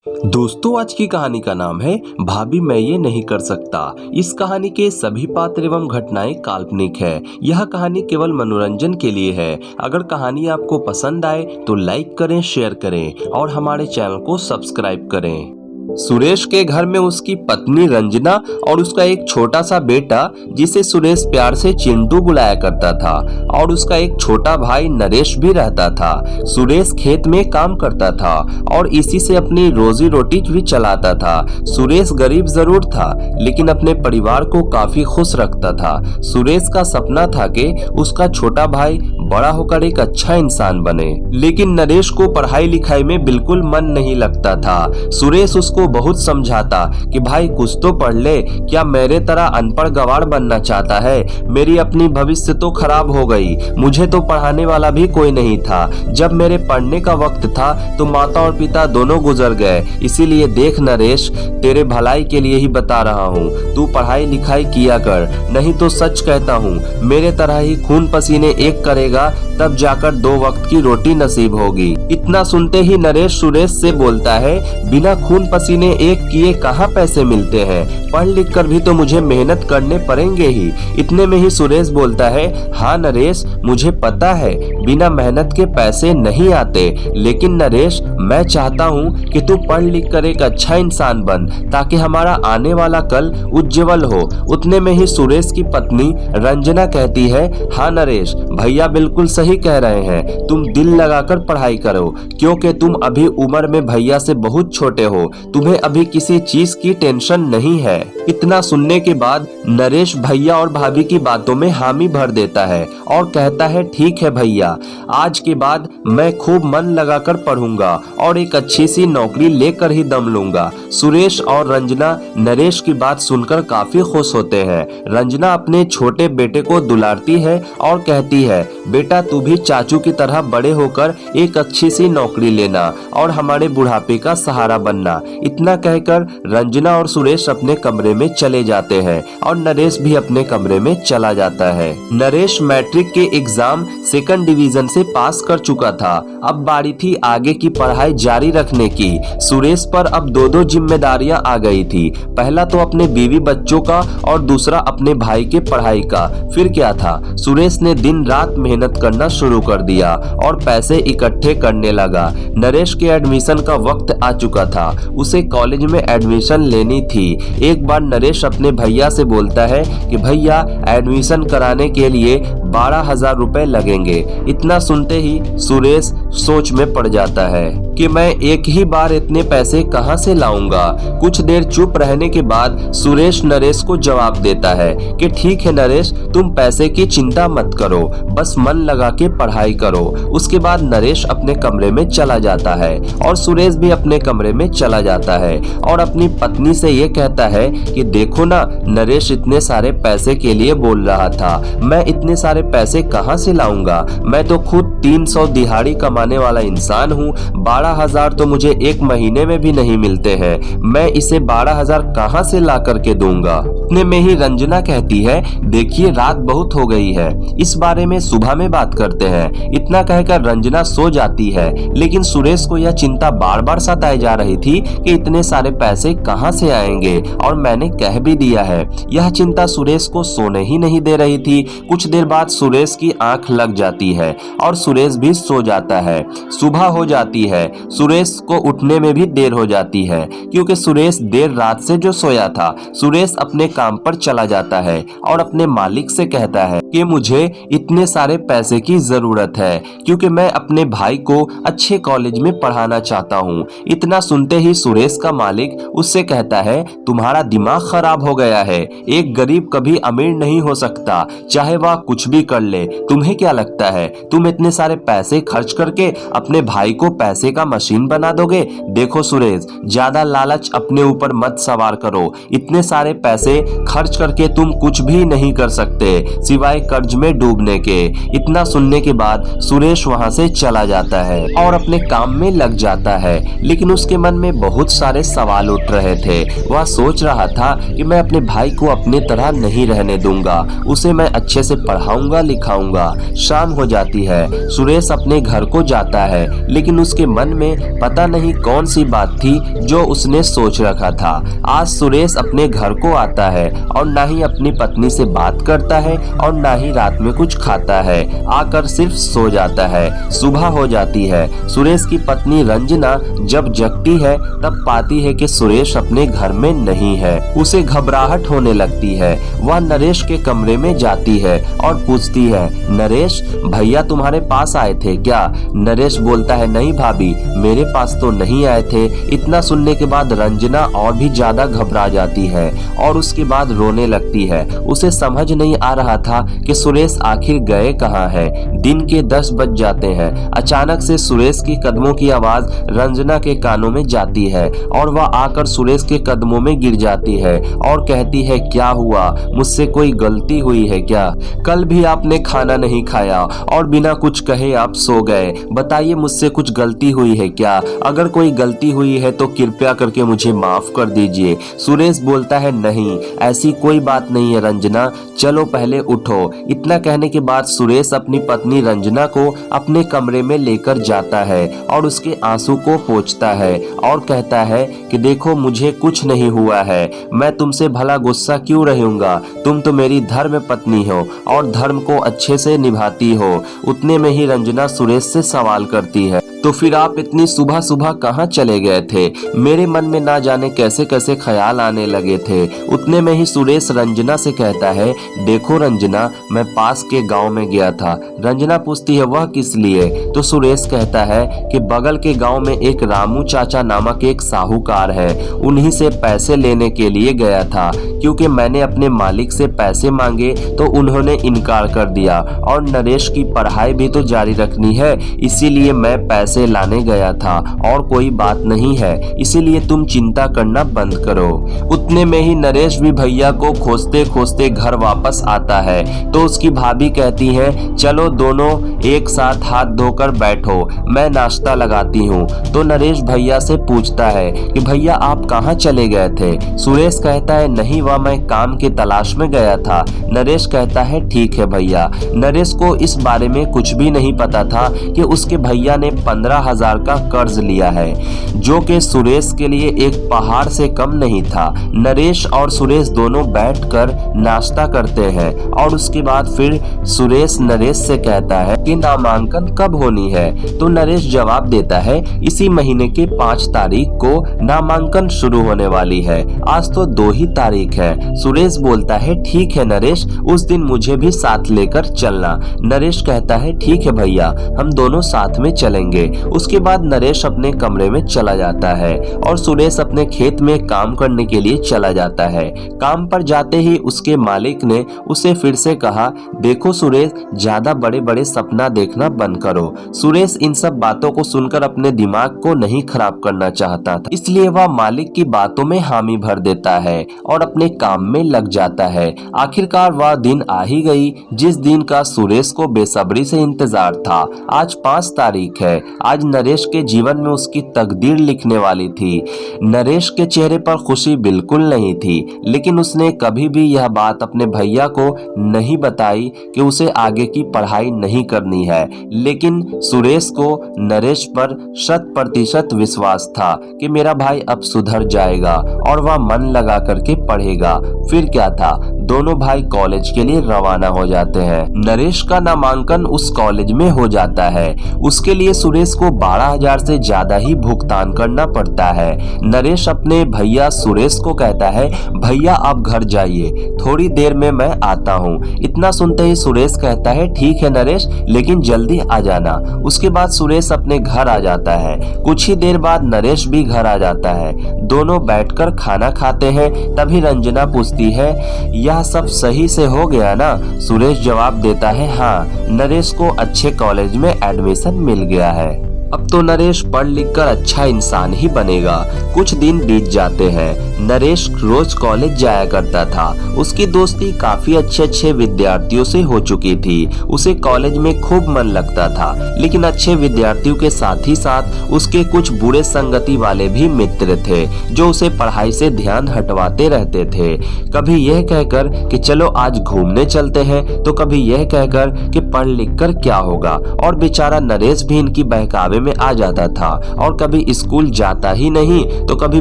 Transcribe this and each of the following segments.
दोस्तों, आज की कहानी का नाम है भाभी मैं ये नहीं कर सकता। इस कहानी के सभी पात्र एवं घटनाएं काल्पनिक है। यह कहानी केवल मनोरंजन के लिए है। अगर कहानी आपको पसंद आए तो लाइक करें, शेयर करें और हमारे चैनल को सब्सक्राइब करें। सुरेश के घर में उसकी पत्नी रंजना और उसका एक छोटा सा बेटा जिसे सुरेश प्यार से चिंटू बुलाया करता था और उसका एक छोटा भाई नरेश भी रहता था। सुरेश खेत में काम करता था और इसी से अपनी रोजी रोटी भी चलाता था। सुरेश गरीब जरूर था लेकिन अपने परिवार को काफी खुश रखता था। सुरेश का सपना था कि उसका छोटा भाई बड़ा होकर एक अच्छा इंसान बने, लेकिन नरेश को पढ़ाई लिखाई में बिल्कुल मन नहीं लगता था। सुरेश उसको बहुत समझाता कि भाई कुछ तो पढ़ ले, क्या मेरे तरह अनपढ़ गवार बनना चाहता है? मेरी अपनी भविष्य तो खराब हो गई, मुझे तो पढ़ाने वाला भी कोई नहीं था। जब मेरे पढ़ने का वक्त था तो माता और पिता दोनों गुजर गए। इसीलिए देख नरेश, तेरे भलाई के लिए ही बता रहा हूँ, तू पढ़ाई लिखाई किया कर, नहीं तो सच कहता हूँ मेरे तरह ही खून पसीने एक करेगा तब जाकर 2 वक्त की रोटी नसीब होगी। इतना सुनते ही नरेश सुरेश से बोलता है, बिना खून पसीने एक किए कहाँ पैसे मिलते हैं? पढ़ लिख कर भी तो मुझे मेहनत करने पड़ेंगे ही। इतने में ही सुरेश बोलता है, हाँ नरेश, मुझे पता है बिना मेहनत के पैसे नहीं आते, लेकिन नरेश मैं चाहता हूँ कि तू पढ़ लिख कर एक अच्छा इंसान बन ताकि हमारा आने वाला कल उज्जवल हो। उतने में ही सुरेश की पत्नी रंजना कहती है, हाँ नरेश, भैया बिल्कुल सही कह रहे हैं, तुम दिल लगाकर पढ़ाई करो क्योंकि तुम अभी उम्र में भैया से बहुत छोटे हो, तुम्हें अभी किसी चीज की टेंशन नहीं है। इतना सुनने के बाद नरेश भैया और भाभी की बातों में हामी भर देता है और कहता है, ठीक है भैया, आज के बाद मैं खूब मन लगाकर पढ़ूंगा और एक अच्छी सी नौकरी लेकर ही दम लूंगा। सुरेश और रंजना नरेश की बात सुनकर काफी खुश होते हैं। रंजना अपने छोटे बेटे को दुलारती है और कहती है, बेटा तू भी चाचू की तरह बड़े होकर एक अच्छी सी नौकरी लेना और हमारे बुढ़ापे का सहारा बनना। इतना कहकर रंजना और सुरेश अपने कमरे में चले जाते हैं और नरेश भी अपने कमरे में चला जाता है। नरेश मैट्रिक के एग्जाम 2nd डिवीजन से पास कर चुका था। अब बारी थी आगे की पढ़ाई जारी रखने की। सुरेश पर अब 2 जिम्मेदारियां आ गई थी, पहला तो अपने बीवी बच्चों का और दूसरा अपने भाई के पढ़ाई का। फिर क्या था, सुरेश ने दिन रात मेहनत करना शुरू कर दिया और पैसे इकट्ठे करने लगा। नरेश के एडमिशन का वक्त आ चुका था, उसे कॉलेज में एडमिशन लेनी थी। एक बार नरेश अपने भैया से बोलता है कि भैया एडमिशन कराने के लिए 12,000 रुपए लगेंगे। इतना सुनते ही सुरेश सोच में पड़ जाता है कि मैं एक ही बार इतने पैसे कहां से लाऊंगा। कुछ देर चुप रहने के बाद सुरेश नरेश को जवाब देता है कि ठीक है नरेश, तुम पैसे की चिंता मत करो, बस मन लगा के पढ़ाई करो। उसके बाद नरेश अपने कमरे में चला जाता है और सुरेश भी अपने कमरे में चला जाता है और अपनी पत्नी से ये कहता है कि देखो ना, नरेश इतने सारे पैसे के लिए बोल रहा था, मैं इतने सारे पैसे कहां से लाऊंगा? मैं तो खुद 300 दिहाड़ी कमाने वाला इंसान हूँ, 12,000 तो मुझे एक महीने में भी नहीं मिलते हैं, मैं इसे 12,000 कहां से ला करके दूंगा? इतने में ही रंजना कहती है, देखिए रात बहुत हो गई है, इस बारे में सुबह में बात करते हैं। इतना कहकर रंजना सो जाती है, लेकिन सुरेश को यह चिंता बार बार सताई जा रही थी कि इतने सारे पैसे कहां से आएंगे, और मैंने कह भी दिया है। यह चिंता सुरेश को सोने ही नहीं दे रही थी। कुछ देर बाद सुरेश की आंख लग जाती है और सुरेश भी सो जाता है। सुबह हो जाती है, सुरेश को उठने में भी देर हो जाती है क्योंकि सुरेश देर रात से जो सोया था। सुरेश अपने काम पर चला जाता है और अपने मालिक से कहता है कि मुझे इतने सारे पैसे की जरूरत है क्योंकि मैं अपने भाई को अच्छे कॉलेज में पढ़ाना चाहता हूँ। इतना सुनते ही सुरेश का मालिक उससे कहता है, तुम्हारा दिमाग खराब हो गया है, एक गरीब कभी अमीर नहीं हो सकता, चाहे वह कुछ भी कर ले। तुम्हें क्या लगता है तुम इतने सारे पैसे खर्च करके अपने भाई को पैसे का मशीन बना दोगे? देखो सुरेश, ज्यादा लालच अपने ऊपर मत सवार करो, इतने सारे पैसे खर्च करके तुम कुछ भी नहीं कर सकते सिवाय सिवाय कर्ज में डूबने के। इतना सुनने के बाद सुरेश वहाँ से चला जाता है और अपने काम में लग जाता है। लेकिन उसके मन में बहुत सारे सवाल उठ रहे थे। वह सोच रहा था कि मैं अपने भाई को अपनी तरह नहीं रहने दूंगा, उसे मैं अच्छे से पढ़ाऊंगा लिखाऊंगा। शाम हो जाती है, सुरेश अपने घर को जाता है, लेकिन उसके मन में पता नहीं कौन सी बात थी जो उसने सोच रखा था। आज सुरेश अपने घर को आता है और ना ही अपनी पत्नी से बात करता है और ना ही रात में कुछ खाता है, आकर सिर्फ सो जाता है। सुबह हो जाती है। सुरेश की पत्नी रंजना जब जगती है तब पाती है कि सुरेश अपने घर में नहीं है। उसे घबराहट होने लगती है। वह नरेश के कमरे में जाती है और पूछती है, नरेश भैया तुम्हारे पास आए थे क्या? नरेश बोलता है, नहीं भाभी, मेरे पास तो नहीं आए थे। इतना सुनने के बाद रंजना और भी ज्यादा घबरा जाती है और उसके बाद रोने लगती है। उसे समझ नहीं आ रहा था कि सुरेश आखिर गए कहाँ है। दिन के 10 बज जाते हैं। अचानक से सुरेश की कदमों की आवाज रंजना के कानों में जाती है और वह आकर सुरेश के कदमों में गिर जाती है और कहती है, क्या हुआ? मुझसे कोई गलती हुई है क्या? कल भी आपने खाना नहीं खाया और बिना कुछ कहे आप सो गए। बताइए, मुझसे कुछ गलती हुई है क्या? अगर कोई गलती हुई है तो कृपया करके मुझे माफ कर दीजिए। सुरेश बोलता है, नहीं ऐसी कोई बात नहीं है रंजना, चलो पहले उठो। इतना कहने के बाद सुरेश अपनी पत्नी रंजना को अपने कमरे में लेकर जाता है और उसके आंसू को पोंछता है और कहता है कि देखो, मुझे कुछ नहीं हुआ है, मैं तुमसे भला गुस्सा क्यों रहूंगा? तुम तो मेरी धर्म पत्नी हो और धर्म को अच्छे से निभाती हो। उतने में ही रंजना सुरेश से सवाल करती है, तो फिर आप इतनी सुबह सुबह कहाँ चले गए थे? मेरे मन में ना जाने कैसे कैसे ख्याल आने लगे थे। उतने में ही सुरेश रंजना से कहता है, देखो रंजना, मैं पास के गांव में गया था। रंजना पूछती है, वह किस लिए? तो सुरेश कहता है कि बगल के गांव में एक रामू चाचा नामक एक साहूकार है, उन्हीं से पैसे लेने के लिए गया था। क्योंकि मैंने अपने मालिक से पैसे मांगे तो उन्होंने इनकार कर दिया और नरेश की पढ़ाई भी तो जारी रखनी है, इसीलिए मैं पैसे लाने गया था और कोई बात नहीं है, इसीलिए तुम चिंता करना बंद करो। उतने में ही नरेश भी भैया को खोजते खोजते घर वापस आता है। तो उसकी भाभी कहती है, चलो दोनों एक साथ हाथ धोकर बैठो, मैं नाश्ता लगाती हूँ। तो नरेश भैया से पूछता है कि भैया आप कहाँ चले गए थे? सुरेश कहता है, नहीं वह मैं काम की तलाश में गया था। नरेश कहता है, ठीक है भैया। नरेश को इस बारे में कुछ भी नहीं पता था कि उसके भैया ने 15,000 का कर्ज लिया है, जो कि सुरेश के लिए एक पहाड़ से कम नहीं था। नरेश और सुरेश दोनों बैठकर नाश्ता करते हैं और उसके बाद फिर सुरेश नरेश से कहता है कि नामांकन कब होनी है? तो नरेश जवाब देता है, इसी महीने के 5 तारीख को नामांकन शुरू होने वाली है। आज तो 2 ही तारीख है। सुरेश बोलता है, ठीक है नरेश, उस दिन मुझे भी साथ लेकर चलना। नरेश कहता है, ठीक है भैया, हम दोनों साथ में चलेंगे। उसके बाद नरेश अपने कमरे में चला जाता है और सुरेश अपने खेत में काम करने के लिए चला जाता है। काम पर जाते ही उसके मालिक ने उसे फिर से कहा, देखो सुरेश, ज्यादा बड़े बड़े सपना देखना बंद करो। सुरेश इन सब बातों को सुनकर अपने दिमाग को नहीं खराब करना चाहता था, इसलिए वह मालिक की बातों में हामी भर देता है और अपने काम में लग जाता है। आखिरकार वह दिन आ ही गई जिस दिन का सुरेश को बेसब्री से इंतजार था। आज 5 तारीख है। आज नरेश के जीवन में उसकी तकदीर लिखने वाली थी। नरेश के चेहरे पर खुशी बिल्कुल नहीं थी, लेकिन उसने कभी भी यह बात अपने भैया को नहीं बताई कि उसे आगे की पढ़ाई नहीं करनी है। लेकिन सुरेश को नरेश पर 100% विश्वास था कि मेरा भाई अब सुधर जाएगा और वह मन लगा करके पढ़ेगा। फिर क्या था, दोनों भाई कॉलेज के लिए रवाना हो जाते हैं। नरेश का नामांकन उस कॉलेज में हो जाता है। उसके लिए सुरेश को 12,000 से ज्यादा ही भुगतान करना पड़ता है। नरेश अपने भैया सुरेश को कहता है, भैया आप घर जाइए, थोड़ी देर में मैं आता हूँ। इतना सुनते ही सुरेश कहता है, ठीक है नरेश, लेकिन जल्दी आ जाना। उसके बाद सुरेश अपने घर आ जाता है। कुछ ही देर बाद नरेश भी घर आ जाता है। दोनों बैठकर खाना खाते हैं। तभी रंजना पूछती है, यह सब सही से हो गया ना? सुरेश जवाब देता है, हाँ, नरेश को अच्छे कॉलेज में एडमिशन मिल गया है। अब तो नरेश पढ़ लिख कर अच्छा इंसान ही बनेगा। कुछ दिन बीत जाते हैं। नरेश रोज कॉलेज जाया करता था। उसकी दोस्ती काफी अच्छे विद्यार्थियों से हो चुकी थी। उसे कॉलेज में खूब मन लगता था, लेकिन अच्छे विद्यार्थियों के साथ ही साथ उसके कुछ बुरे संगति वाले भी मित्र थे जो उसे पढ़ाई से ध्यान हटवाते रहते थे। कभी यह कहकर कि चलो आज घूमने चलते हैं, तो कभी यह कहकर कि पढ़ लिख कर क्या होगा। और बेचारा नरेश भी इनकी बहकावे में आ जाता था और कभी स्कूल जाता ही नहीं तो कभी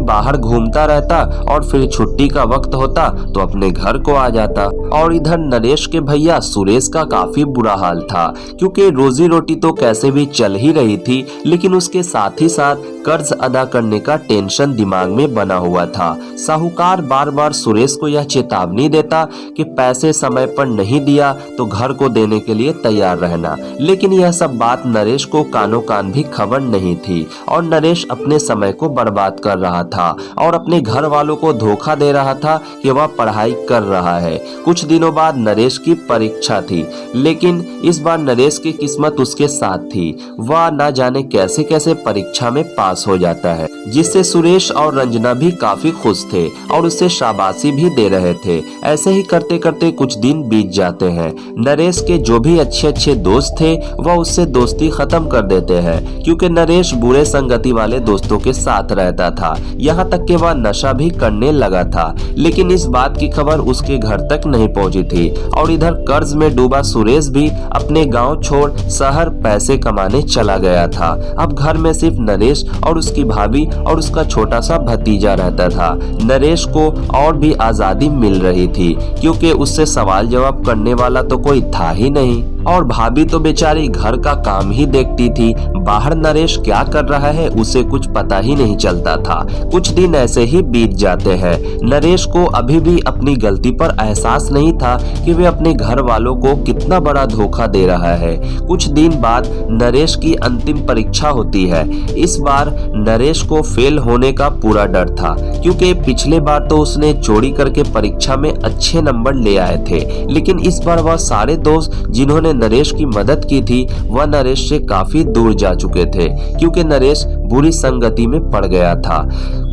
बाहर घूमता रहता और फिर छुट्टी का वक्त होता तो अपने घर को आ जाता। और इधर नरेश के भैया सुरेश का काफी बुरा हाल था, क्योंकि रोजी रोटी तो कैसे भी चल ही रही थी, लेकिन उसके साथ ही साथ कर्ज अदा करने का टेंशन दिमाग में बना हुआ था। साहूकार बार बार सुरेश को यह चेतावनी देता कि पैसे समय पर नहीं दिया तो घर को देने के लिए तैयार रहना, लेकिन यह सब बात नरेश को कानों कान भी खबर नहीं थी और नरेश अपने समय को बर्बाद कर रहा था और अपने घर वालों को धोखा दे रहा था कि वह पढ़ाई कर रहा है। कुछ दिनों बाद नरेश की परीक्षा थी, लेकिन इस बार नरेश की किस्मत उसके साथ थी। वह ना जाने कैसे कैसे परीक्षा में पास हो जाता है, जिससे सुरेश और रंजना भी काफी खुश थे और उसे शाबाशी भी दे रहे थे। ऐसे ही करते करते कुछ दिन बीत जाते हैं। नरेश के जो भी अच्छे दोस्त थे वह उससे दोस्ती खत्म कर देते हैं, क्योंकि नरेश बुरे संगति वाले दोस्तों के साथ रहता था। यहाँ तक कि वह नशा भी करने लगा था, लेकिन इस बात की खबर उसके घर तक नहीं पहुंची थी। और इधर कर्ज में डूबा सुरेश भी अपने गांव छोड़ शहर पैसे कमाने चला गया था। अब घर में सिर्फ नरेश और उसकी भाभी और उसका छोटा सा भतीजा रहता था। नरेश को और भी आजादी मिल रही थी, क्योंकि उससे सवाल जवाब करने वाला तो कोई था ही नहीं, और भाभी तो बेचारी घर का काम ही देखती थी। बाहर नरेश क्या कर रहा है उसे कुछ पता ही नहीं चलता था। कुछ दिन ऐसे ही बीत जाते हैं। नरेश को अभी भी अपनी गलती पर एहसास नहीं था कि वे अपने घर वालों को कितना बड़ा धोखा दे रहा है। कुछ दिन बाद नरेश की अंतिम परीक्षा होती है। इस बार नरेश को फेल होने का पूरा डर था, क्योंकि पिछले बार तो उसने चोरी करके परीक्षा में अच्छे नंबर ले आए थे, लेकिन इस बार वह सारे दोस्त जिन्होंने नरेश की मदद की थी वह नरेश से काफी दूर जा चुके थे, क्योंकि नरेश बुरी संगति में पड़ गया था।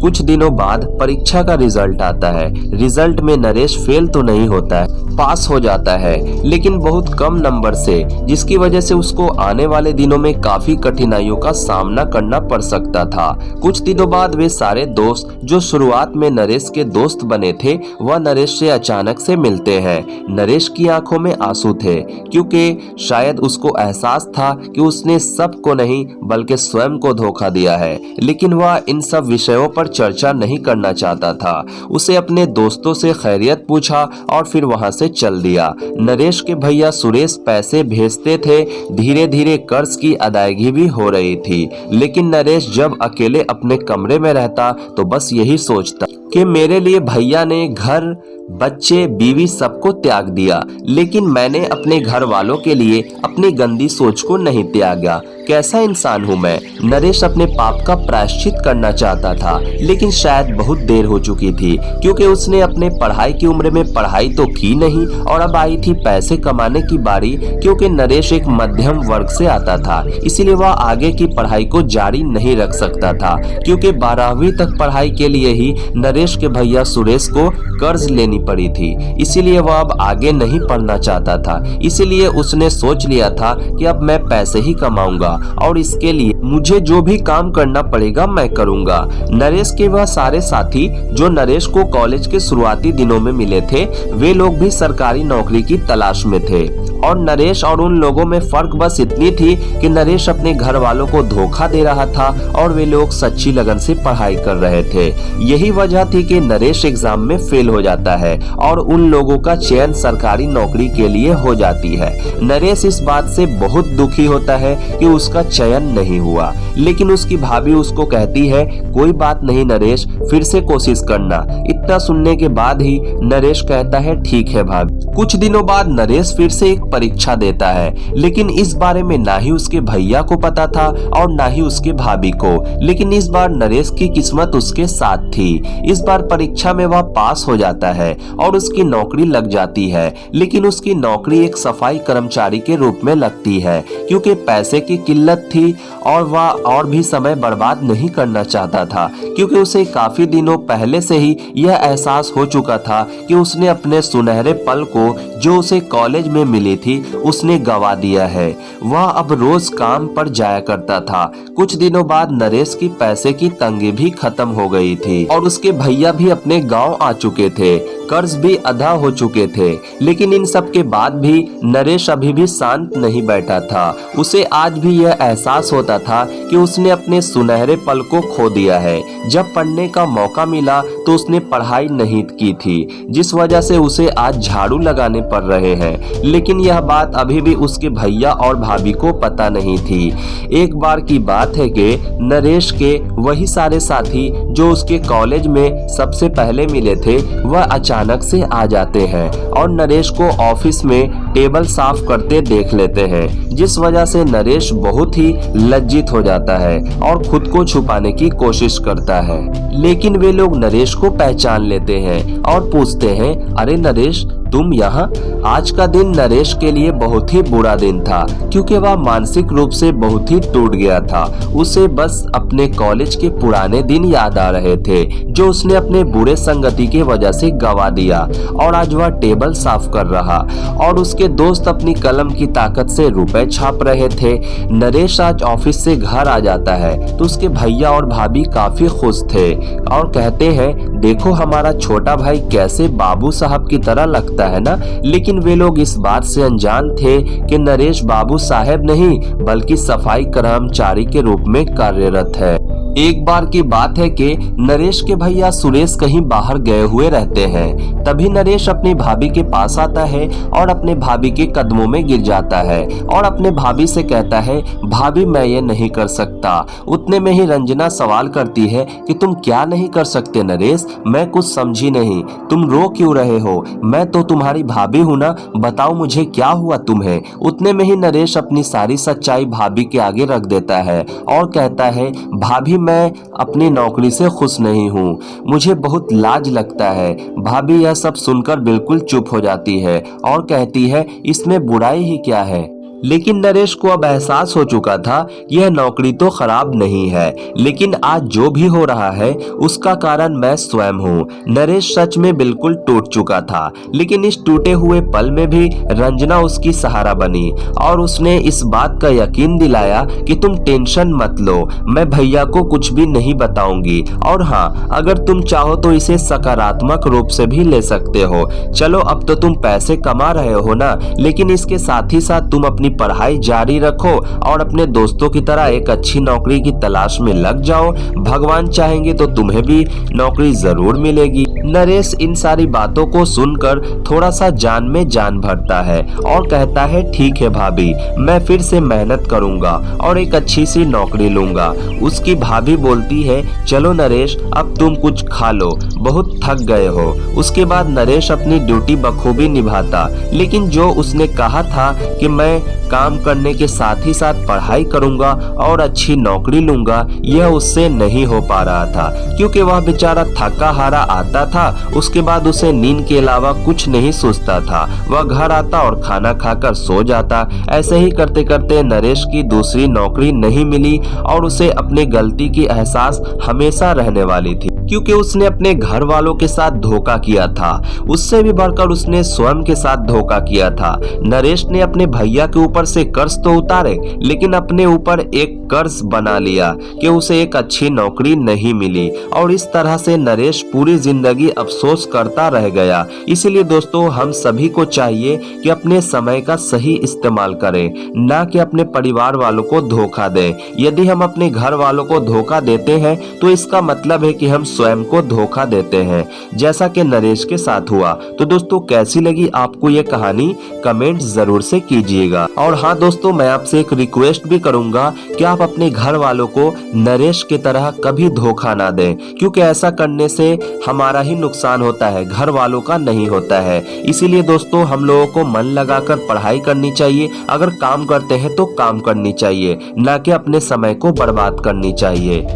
कुछ दिनों बाद परीक्षा का रिजल्ट आता है। रिजल्ट में नरेश फेल तो नहीं होता है, पास हो जाता है, लेकिन बहुत कम नंबर से, जिसकी वजह से उसको आने वाले दिनों में काफी कठिनाइयों का सामना करना पड़ सकता था। कुछ दिनों बाद वे सारे दोस्त जो शुरुआत में नरेश के दोस्त बने थे वह नरेश से अचानक से मिलते हैं। नरेश की आंखों में आंसू थे, क्योंकि शायद उसको एहसास था कि उसने सबको नहीं बल्कि स्वयं को धोखा दिया है, लेकिन वह इन सब विषयों पर चर्चा नहीं करना चाहता था। उसे अपने दोस्तों से खैरियत पूछा और फिर वहां से चल दिया। नरेश के भैया सुरेश पैसे भेजते थे, धीरे धीरे कर्ज की अदायगी भी हो रही थी, लेकिन नरेश जब अकेले अपने कमरे में रहता तो बस यही सोचता कि मेरे लिए भैया ने घर, बच्चे, बीवी सबको त्याग दिया, लेकिन मैंने अपने घर वालों के लिए अपनी गंदी सोच को नहीं त्यागा। कैसा इंसान हूँ मैं। नरेश अपने पाप का प्रायश्चित करना चाहता था, लेकिन शायद बहुत देर हो चुकी थी, क्योंकि उसने अपने पढ़ाई की उम्र में पढ़ाई तो की नहीं और अब आई थी पैसे कमाने की बारी। क्योंकि नरेश एक मध्यम वर्ग से आता था, इसीलिए वह आगे की पढ़ाई को जारी नहीं रख सकता था, क्योंकि 12वीं तक पढ़ाई के लिए ही नरेश के भैया सुरेश को कर्ज लेनी पड़ी थी। इसीलिए वह अब आगे नहीं पढ़ना चाहता था। इसीलिए उसने सोच लिया था कि अब मैं पैसे ही कमाऊंगा और इसके लिए मुझे जो भी काम करना पड़ेगा मैं करूंगा। नरेश के वह सारे साथी जो नरेश को कॉलेज के शुरुआती दिनों में मिले थे, वे लोग भी सरकारी नौकरी की तलाश में थे, और नरेश और उन लोगों में फर्क बस इतनी थी कि नरेश अपने घर वालों को धोखा दे रहा था और वे लोग सच्ची लगन से पढ़ाई कर रहे थे। यही वजह थी कि नरेश एग्जाम में फेल हो जाता है और उन लोगों का चयन सरकारी नौकरी के लिए हो जाती है। नरेश इस बात से बहुत दुखी होता है कि उसका चयन नहीं हुआ, लेकिन उसकी भाभी उसको कहती है कोई बात नहीं नरेश, फिर से कोशिश करना। इतना सुनने के बाद ही नरेश कहता है ठीक है भाभी, कुछ दिनों बाद नरेश फिर से एक परीक्षा देता है, लेकिन इस बारे में ना ही उसके भैया को पता था और ना ही उसके भाभी को। लेकिन इस बार नरेश की किस्मत उसके साथ थी। इस बार परीक्षा में वह पास हो जाता है और उसकी नौकरी लग जाती है। लेकिन उसकी नौकरी एक सफाई कर्मचारी के रूप में लगती है, क्योंकि पैसे की किल्लत थी और वह और भी समय बर्बाद नहीं करना चाहता था, क्योंकि उसे काफी दिनों पहले से ही यह एहसास हो चुका था कि उसने अपने सुनहरे पल को जो उसे कॉलेज में मिली थी उसने गवा दिया है। वह अब रोज काम पर जाया करता था। कुछ दिनों बाद नरेश की पैसे की तंगी भी खत्म हो गई थी और उसके भैया भी अपने गांव आ चुके थे। कर्ज भी अदा हो चुके थे। लेकिन इन सब के बाद भी नरेश अभी भी शांत नहीं बैठा था। उसे आज भी यह एहसास होता था कि उसने अपने सुनहरे पल को खो दिया है। जब पढ़ने का मौका मिला तो उसने पढ़ाई नहीं की थी, जिस वजह से उसे आज झाड़ू लगाने पड़ रहे हैं। लेकिन यह बात अभी भी उसके भैया और भाभी को पता नहीं थी। एक बार की बात है कि नरेश के वही सारे साथी जो उसके कॉलेज में सबसे पहले मिले थे, वह अचानक से आ जाते हैं और नरेश को ऑफिस में टेबल साफ करते देख लेते हैं, जिस वजह से नरेश बहुत ही लज्जित हो जाता है और खुद को छुपाने की कोशिश करता है। लेकिन वे लोग नरेश को पहचान लेते हैं और पूछते हैं, अरे नरेश, तुम यहाँ? आज का दिन नरेश के लिए बहुत ही बुरा दिन था, क्योंकि वह मानसिक रूप से बहुत ही टूट गया था। उसे बस अपने कॉलेज के पुराने दिन याद आ रहे थे, जो उसने अपने बुरे संगति की वजह से गवा दिया। और आज वह टेबल साफ कर रहा और उसके दोस्त अपनी कलम की ताकत से रुपए छाप रहे थे। नरेश आज ऑफिस से घर आ जाता है तो उसके भैया और भाभी काफी खुश थे और कहते हैं, देखो हमारा छोटा भाई कैसे बाबू साहब की तरह लगता है ना। लेकिन वे लोग इस बात से अनजान थे कि नरेश बाबू साहब नहीं बल्कि सफाई कर्मचारी के रूप में कार्यरत है। एक बार की बात है कि नरेश के भैया सुरेश कहीं बाहर गए हुए रहते हैं। तभी नरेश अपनी भाभी के पास आता है और अपने भाभी के कदमों में गिर जाता है और अपने भाभी से कहता है, भाभी मैं ये नहीं कर सकता। उतने में ही रंजना सवाल करती है कि तुम क्या नहीं कर सकते नरेश? मैं कुछ समझी नहीं, तुम रो क्यों रहे हो? मैं तो तुम्हारी भाभी हूं ना, बताओ मुझे क्या हुआ तुम्हें? उतने में ही नरेश अपनी सारी सच्चाई भाभी के आगे रख देता है और कहता है, भाभी मैं अपनी नौकरी से खुश नहीं हूँ, मुझे बहुत लाज लगता है। भाभी यह सब सुनकर बिल्कुल चुप हो जाती है और कहती है, इसमें बुराई ही क्या है? लेकिन नरेश को अब एहसास हो चुका था यह नौकरी तो खराब नहीं है, लेकिन आज जो भी हो रहा है उसका कारण मैं स्वयं हूँ। नरेश सच में बिल्कुल टूट चुका था, लेकिन इस टूटे हुए पल में भी रंजना उसकी सहारा बनी और उसने इस बात का यकीन दिलाया कि तुम टेंशन मत लो, मैं भैया को कुछ भी नहीं बताऊंगी। और हाँ, अगर तुम चाहो तो इसे सकारात्मक रूप से भी ले सकते हो। चलो अब तो तुम पैसे कमा रहे हो ना, लेकिन इसके साथ ही साथ तुम अपनी पढ़ाई जारी रखो और अपने दोस्तों की तरह एक अच्छी नौकरी की तलाश में लग जाओ। भगवान चाहेंगे तो तुम्हें भी नौकरी जरूर मिलेगी। नरेश इन सारी बातों को सुनकर थोड़ा सा जान में जान भरता है और कहता है, ठीक है भाभी, मैं फिर से मेहनत करूंगा और एक अच्छी सी नौकरी लूंगा। उसकी भाभी बोलती है, चलो नरेश अब तुम कुछ खा लो, बहुत थक गए हो। उसके बाद नरेश अपनी ड्यूटी बखूबी निभाता, लेकिन जो उसने कहा था कि मैं काम करने के साथ ही साथ पढ़ाई करूंगा और अच्छी नौकरी लूंगा, यह उससे नहीं हो पा रहा था, क्योंकि वह बेचारा थका हारा आता था। उसके बाद उसे नींद के अलावा कुछ नहीं सोचता था। वह घर आता और खाना खाकर सो जाता। ऐसे ही करते करते नरेश की दूसरी नौकरी नहीं मिली और उसे अपनी गलती की एहसास हमेशा रहने वाली थी, क्योंकि उसने अपने घर वालों के साथ धोखा किया था। उससे भी बढ़कर उसने स्वयं के साथ धोखा किया था। नरेश ने अपने भैया के ऊपर से कर्ज तो उतारे, लेकिन अपने ऊपर एक कर्ज बना लिया कि उसे एक अच्छी नौकरी नहीं मिली और इस तरह से नरेश पूरी जिंदगी अफसोस करता रह गया। इसीलिए दोस्तों, हम सभी को चाहिए कि अपने समय का सही इस्तेमाल करें, ना कि अपने परिवार वालों को धोखा दें। यदि हम अपने घर वालों को धोखा देते हैं तो इसका मतलब है कि हम स्वयं को धोखा देते हैं, जैसा कि नरेश के साथ हुआ। तो दोस्तों, कैसी लगी आपको ये कहानी? कमेंट जरूर से कीजिएगा और और हाँ दोस्तों, मैं आपसे एक रिक्वेस्ट भी करूंगा कि आप अपने घर वालों को नरेश की तरह कभी धोखा ना दें, क्योंकि ऐसा करने से हमारा ही नुकसान होता है, घर वालों का नहीं होता है। इसीलिए दोस्तों, हम लोगों को मन लगाकर पढ़ाई करनी चाहिए। अगर काम करते हैं तो काम करनी चाहिए, ना कि अपने समय को बर्बाद करनी चाहिए।